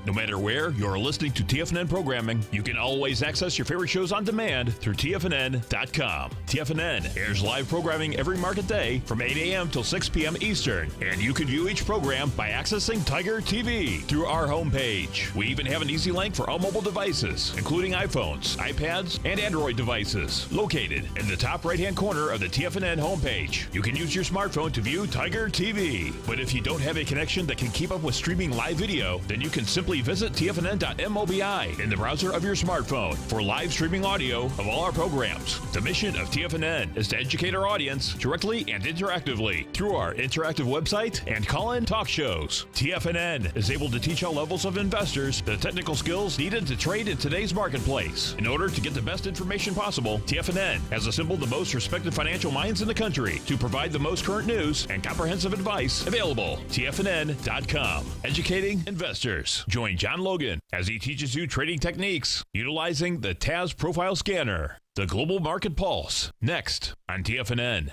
No matter where you're listening to TFNN programming, you can always access your favorite shows on demand through TFNN.com. TFNN airs live programming every market day from 8 a.m. till 6 p.m. Eastern, and you can view each program by accessing Tiger TV through our homepage. We even have an easy link for all mobile devices, including iPhones, iPads, and Android devices, located in the top right-hand corner of the TFNN homepage. You can use your smartphone to view Tiger TV, but if you don't have a connection that can keep up with streaming live video, then you can simply visit tfnn.mobi in the browser of your smartphone for live streaming audio of all our programs. The mission of TFNN is to educate our audience directly and interactively through our interactive website and call-in talk shows. TFNN is able to teach all levels of investors the technical skills needed to trade in today's marketplace. In order to get the best information possible, TFNN has assembled the most respected financial minds in the country to provide the most current news and comprehensive advice available. TFNN.com, educating investors. Join John Logan as he teaches you trading techniques utilizing the TAS Profile Scanner. The Global Market Pulse, next on TFNN.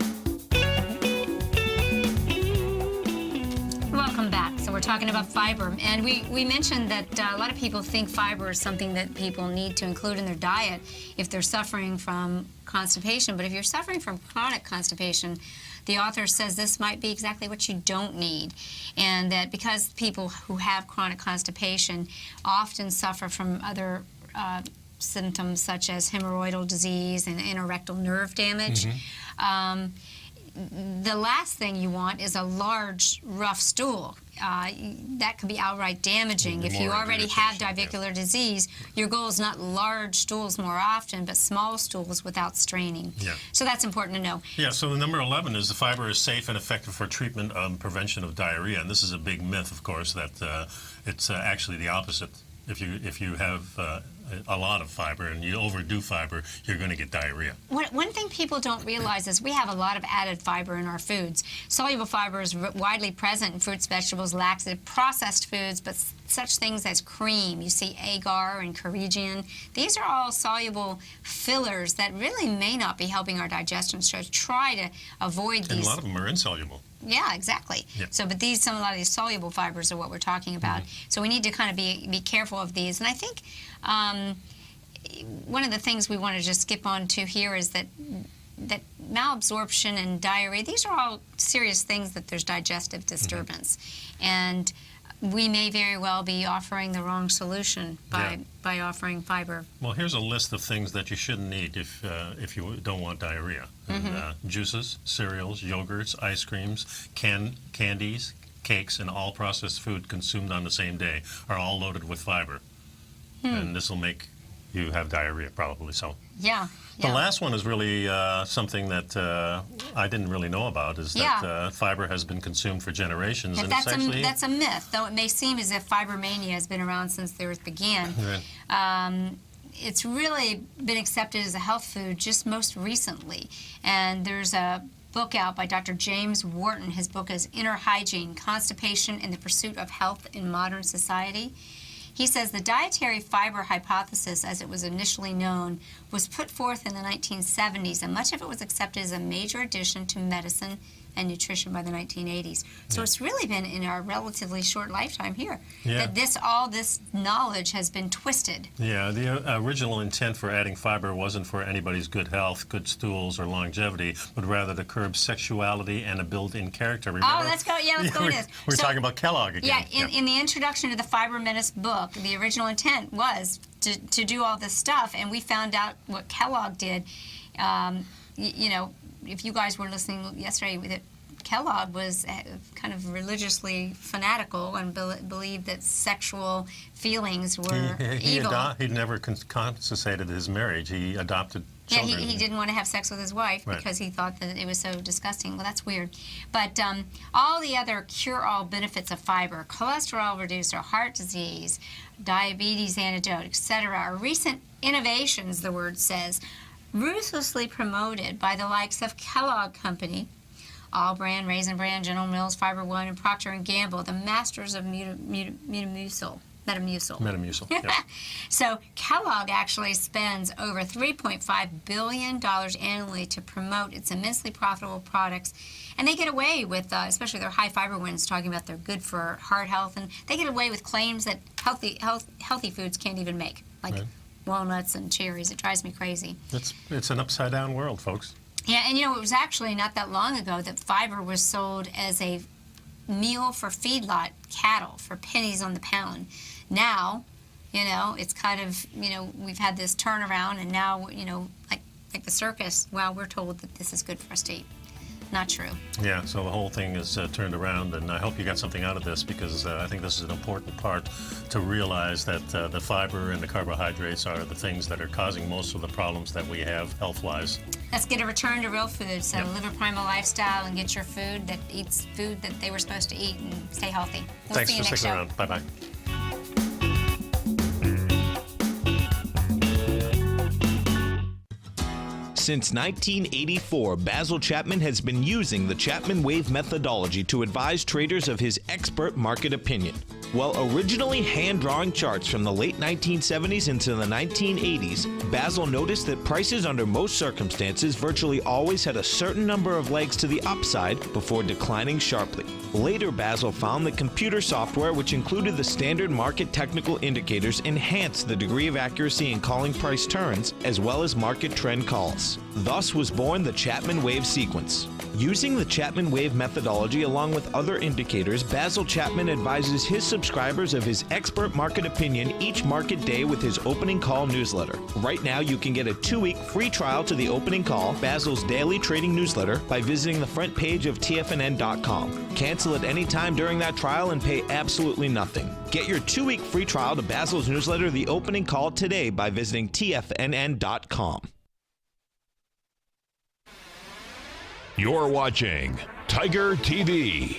Welcome back. So we're talking about fiber, and we mentioned that a lot of people think fiber is something that people need to include in their diet if they're suffering from constipation. But if you're suffering from chronic constipation, the author says this might be exactly what you don't need, and that because people who have chronic constipation often suffer from other symptoms such as hemorrhoidal disease and anorectal nerve damage, the last thing you want is a large, rough stool. That could be outright damaging. If you already have diverticular disease, your goal is not large stools more often, but small stools without straining. Yeah. So that's important to know. Yeah, so the number 11 is the fiber is safe and effective for treatment prevention of diarrhea. And this is a big myth, of course, that it's actually the opposite. if you have a lot of fiber and you overdo fiber, you're going to get diarrhea. One thing people don't realize is we have a lot of added fiber in our foods. Soluble fiber is widely present in fruits, vegetables, laxative, processed foods, but such things as cream. You see agar and carrageenan. These are all soluble fillers that really may not be helping our digestion. So try to avoid these. And a lot of them are insoluble. Yeah, exactly. Yeah. So, but a lot of these soluble fibers are what we're talking about. So we need to kind of be careful of these. And I think one of the things we want to just skip on to here is that malabsorption and diarrhea, these are all serious things that there's digestive disturbance. And we may very well be offering the wrong solution by offering fiber. Well, here's a list of things that you shouldn't eat if you don't want diarrhea. And, juices, cereals, yogurts, ice creams, candies, cakes, and all processed food consumed on the same day are all loaded with fiber. And this will make you have diarrhea, probably so. Yeah. The last one is really something that I didn't really know about, is that fiber has been consumed for generations. And that's a myth, though it may seem as if fibromania has been around since the earth began. Right. It's really been accepted as a health food just most recently. And there's a book out by Dr. James Wharton. His book is Inner Hygiene, Constipation and the Pursuit of Health in Modern Society. He says the dietary fiber hypothesis, as it was initially known, was put forth in the 1970s, and much of it was accepted as a major addition to medicine and nutrition by the 1980s. So it's really been in our relatively short lifetime here that all this knowledge has been twisted. Yeah, the original intent for adding fiber wasn't for anybody's good health, good stools, or longevity, but rather to curb sexuality and a built-in character. Remember? Oh, let's go into this. We're talking about Kellogg again. Yeah, in the introduction to the Fiber Menace book, the original intent was to do all this stuff, and we found out what Kellogg did. You know, if you guys were listening yesterday, that Kellogg was kind of religiously fanatical and believed that sexual feelings were evil. He never consummated his marriage. He adopted children. Yeah, he didn't want to have sex with his wife because he thought that it was so disgusting. Well, that's weird. But all the other cure-all benefits of fiber, cholesterol reducer, heart disease, diabetes antidote, etc., are recent innovations, the word says, ruthlessly promoted by the likes of Kellogg Company, All Brand, Raisin Bran, General Mills, Fiber One, and Procter & Gamble, the masters of Metamucil. Metamucil, yeah. So Kellogg actually spends over $3.5 billion annually to promote its immensely profitable products. And they get away with, especially their high fiber ones, talking about they're good for heart health, and they get away with claims that healthy foods can't even make, like walnuts and cherries. It drives me crazy. It's an upside down world, folks. Yeah, and you know, it was actually not that long ago that fiber was sold as a meal for feedlot cattle for pennies on the pound. Now, you know, it's kind of, you know, we've had this turnaround, and now, you know, like the circus, well, we're told that this is good for us to eat. Not true. Yeah, so the whole thing is turned around, and I hope you got something out of this, because I think this is an important part to realize that the fiber and the carbohydrates are the things that are causing most of the problems that we have health-wise. Let's get a return to real food. So live a primal lifestyle and get your food that eats food that they were supposed to eat, and stay healthy. Thanks for sticking around. Bye-bye. Since 1984, Basil Chapman has been using the Chapman Wave methodology to advise traders of his expert market opinion. While originally hand-drawing charts from the late 1970s into the 1980s, Basil noticed that prices under most circumstances virtually always had a certain number of legs to the upside before declining sharply. Later, Basil found that computer software, which included the standard market technical indicators, enhanced the degree of accuracy in calling price turns, as well as market trend calls. Thus was born the Chapman Wave sequence. Using the Chapman Wave methodology along with other indicators, Basil Chapman advises his subscribers of his expert market opinion each market day with his Opening Call newsletter. Right now, you can get a 2-week free trial to the Opening Call, Basil's daily trading newsletter, by visiting the front page of TFNN.com. Cancel at any time during that trial and pay absolutely nothing. Get your 2-week free trial to Basil's newsletter, The Opening Call, today by visiting TFNN.com. You're watching Tiger TV.